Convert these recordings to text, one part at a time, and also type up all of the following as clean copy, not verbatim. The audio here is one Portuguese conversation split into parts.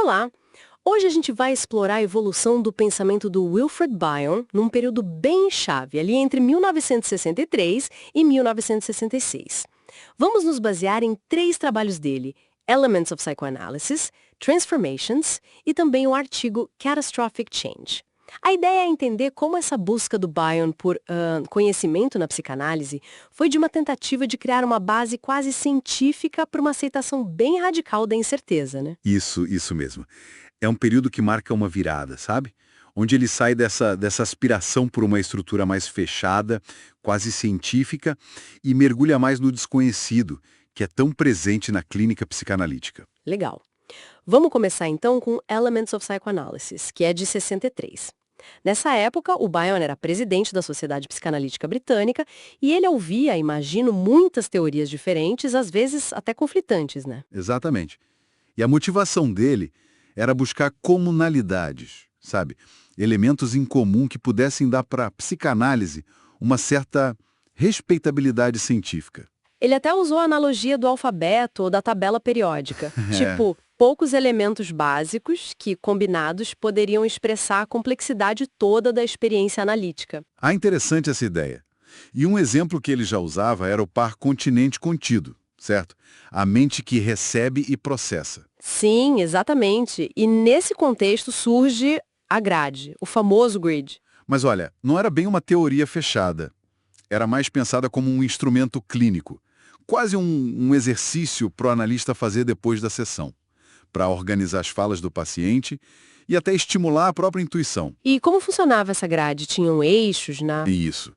Olá! Hoje a gente vai explorar a evolução do pensamento do Wilfred Bion num período bem chave, ali entre 1963 e 1966. Vamos nos basear em 3 trabalhos dele: Elements of Psychoanalysis, Transformations e também o artigo Catastrophic Change. A ideia é entender como essa busca do Bion por conhecimento na psicanálise foi de uma tentativa de criar uma base quase científica para uma aceitação bem radical da incerteza, né? Isso mesmo. É um período que marca uma virada, sabe? Onde ele sai dessa aspiração por uma estrutura mais fechada, quase científica, e mergulha mais no desconhecido, que é tão presente na clínica psicanalítica. Legal. Vamos começar então com Elements of Psychoanalysis, que é de 63. Nessa época, o Bion era presidente da Sociedade Psicanalítica Britânica e ele ouvia, imagino, muitas teorias diferentes, às vezes até conflitantes, né? Exatamente. E a motivação dele era buscar comunalidades, sabe? Elementos em comum que pudessem dar para a psicanálise uma certa respeitabilidade científica. Ele até usou a analogia do alfabeto ou da tabela periódica. Tipo, poucos elementos básicos que, combinados, poderiam expressar a complexidade toda da experiência analítica. Interessante essa ideia. E um exemplo que ele já usava era o par continente contido, certo? A mente que recebe e processa. Sim, exatamente. E nesse contexto surge a grade, o famoso grid. Mas olha, não era bem uma teoria fechada. Era mais pensada como um instrumento clínico. Quase um exercício para o analista fazer depois da sessão, para organizar as falas do paciente e até estimular a própria intuição. E como funcionava essa grade? Tinham eixos na... Isso.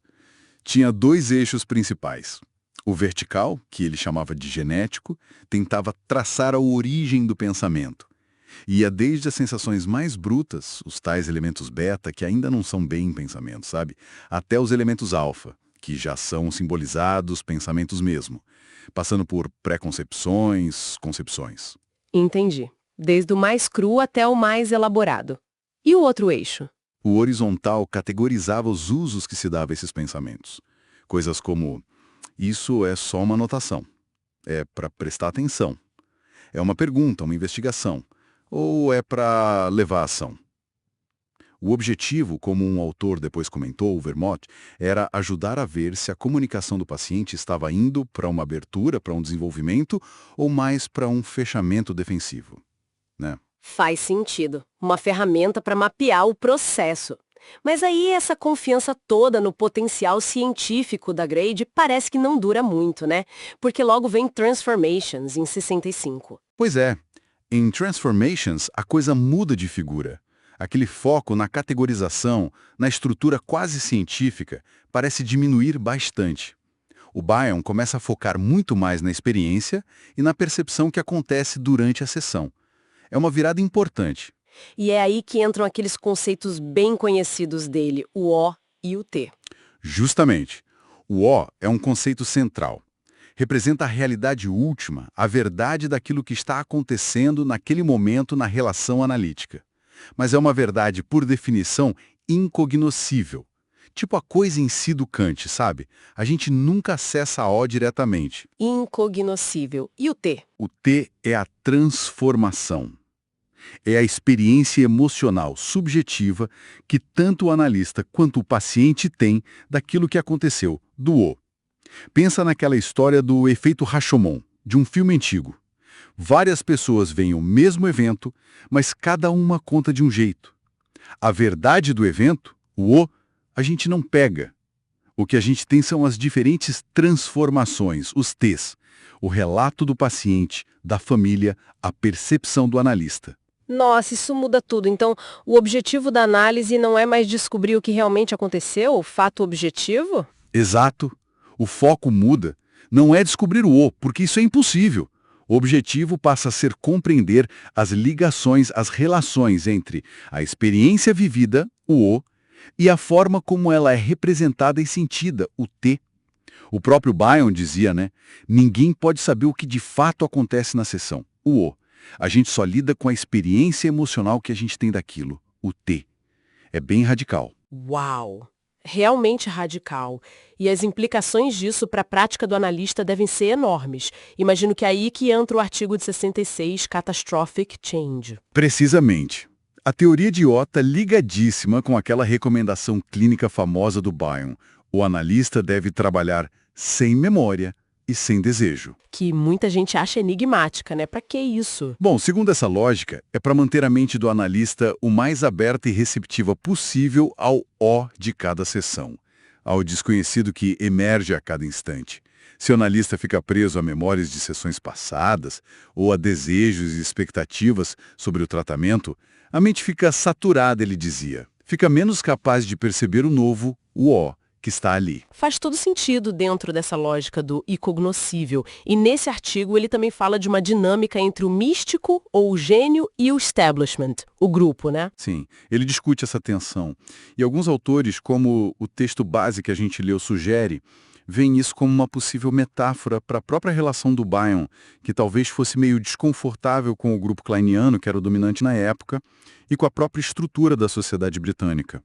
Tinha 2 eixos principais. O vertical, que ele chamava de genético, tentava traçar a origem do pensamento. Ia desde as sensações mais brutas, os tais elementos beta, que ainda não são bem pensamentos, sabe? Até os elementos alfa, que já são simbolizados pensamentos mesmo, passando por preconcepções, concepções. Entendi. Desde o mais cru até o mais elaborado. E o outro eixo? O horizontal categorizava os usos que se dava a esses pensamentos. Coisas como, isso é só uma anotação, é para prestar atenção, é uma pergunta, uma investigação, ou é para levar a ação. O objetivo, como um autor depois comentou, o Vermont, era ajudar a ver se a comunicação do paciente estava indo para uma abertura, para um desenvolvimento, ou mais para um fechamento defensivo, né? Faz sentido. Uma ferramenta para mapear o processo. Mas aí essa confiança toda no potencial científico da Grade parece que não dura muito, né? Porque logo vem Transformations, em 65. Pois é, em Transformations a coisa muda de figura. Aquele foco na categorização, na estrutura quase científica, parece diminuir bastante. O Bion começa a focar muito mais na experiência e na percepção que acontece durante a sessão. É uma virada importante. E é aí que entram aqueles conceitos bem conhecidos dele, o O e o T. Justamente. O O é um conceito central. Representa a realidade última, a verdade daquilo que está acontecendo naquele momento na relação analítica. Mas é uma verdade, por definição, incognoscível. Tipo a coisa em si do Kant, sabe? A gente nunca acessa a O diretamente. Incognoscível. E o T? O T é a transformação. É a experiência emocional subjetiva que tanto o analista quanto o paciente tem daquilo que aconteceu, do O. Pensa naquela história do efeito Rashomon, de um filme antigo. Várias pessoas veem o mesmo evento, mas cada uma conta de um jeito. A verdade do evento, o O, a gente não pega. O que a gente tem são as diferentes transformações, os T's. O relato do paciente, da família, a percepção do analista. Nossa, isso muda tudo. Então, o objetivo da análise não é mais descobrir o que realmente aconteceu, o fato objetivo? Exato. O foco muda. Não é descobrir o O, porque isso é impossível. O objetivo passa a ser compreender as ligações, as relações entre a experiência vivida, o O, e a forma como ela é representada e sentida, o T. O próprio Bion dizia, né? Ninguém pode saber o que de fato acontece na sessão, o O. A gente só lida com a experiência emocional que a gente tem daquilo, o T. É bem radical. Uau! Realmente radical. E as implicações disso para a prática do analista devem ser enormes. Imagino que é aí que entra o artigo de 66, Catastrophic Change. Precisamente. A teoria de O está ligadíssima com aquela recomendação clínica famosa do Bion. O analista deve trabalhar sem memória e sem desejo. Que muita gente acha enigmática, né? Para que isso? Bom, segundo essa lógica, é para manter a mente do analista o mais aberta e receptiva possível ao O de cada sessão, ao desconhecido que emerge a cada instante. Se o analista fica preso a memórias de sessões passadas ou a desejos e expectativas sobre o tratamento, a mente fica saturada, ele dizia. Fica menos capaz de perceber o novo, o O, que está ali. Faz todo sentido dentro dessa lógica do incognoscível. E nesse artigo ele também fala de uma dinâmica entre o místico ou o gênio e o establishment, o grupo, né? Sim, ele discute essa tensão. E alguns autores, como o texto base que a gente leu sugere, veem isso como uma possível metáfora para a própria relação do Bion, que talvez fosse meio desconfortável com o grupo kleiniano, que era o dominante na época, e com a própria estrutura da sociedade britânica.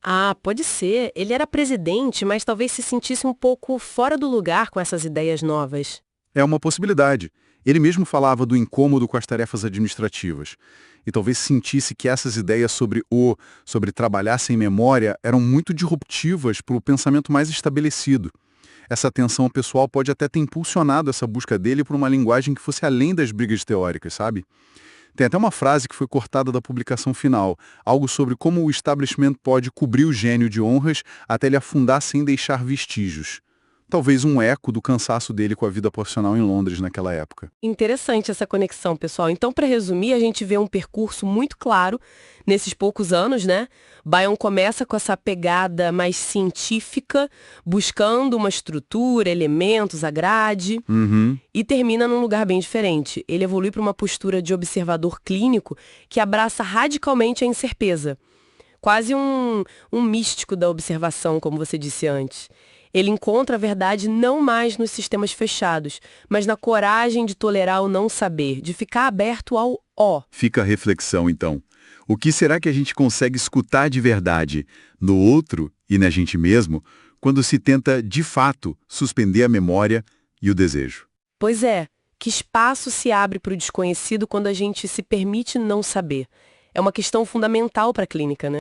Ah, pode ser. Ele era presidente, mas talvez se sentisse um pouco fora do lugar com essas ideias novas. É uma possibilidade. Ele mesmo falava do incômodo com as tarefas administrativas. E talvez sentisse que essas ideias sobre trabalhar sem memória, eram muito disruptivas para o pensamento mais estabelecido. Essa tensão pessoal pode até ter impulsionado essa busca dele por uma linguagem que fosse além das brigas teóricas, sabe? Tem até uma frase que foi cortada da publicação final, algo sobre como o establishment pode cobrir o gênio de honras até ele afundar sem deixar vestígios. Talvez um eco do cansaço dele com a vida profissional em Londres naquela época. Interessante essa conexão, pessoal. Então, para resumir, a gente vê um percurso muito claro nesses poucos anos, né? Bion começa com essa pegada mais científica, buscando uma estrutura, elementos, a grade, e termina num lugar bem diferente. Ele evolui para uma postura de observador clínico que abraça radicalmente a incerteza. Quase um místico da observação, como você disse antes. Ele encontra a verdade não mais nos sistemas fechados, mas na coragem de tolerar o não saber, de ficar aberto ao ó. Fica a reflexão, então. O que será que a gente consegue escutar de verdade no outro e na gente mesmo quando se tenta, de fato, suspender a memória e o desejo? Pois é, que espaço se abre para o desconhecido quando a gente se permite não saber? É uma questão fundamental para a clínica, né?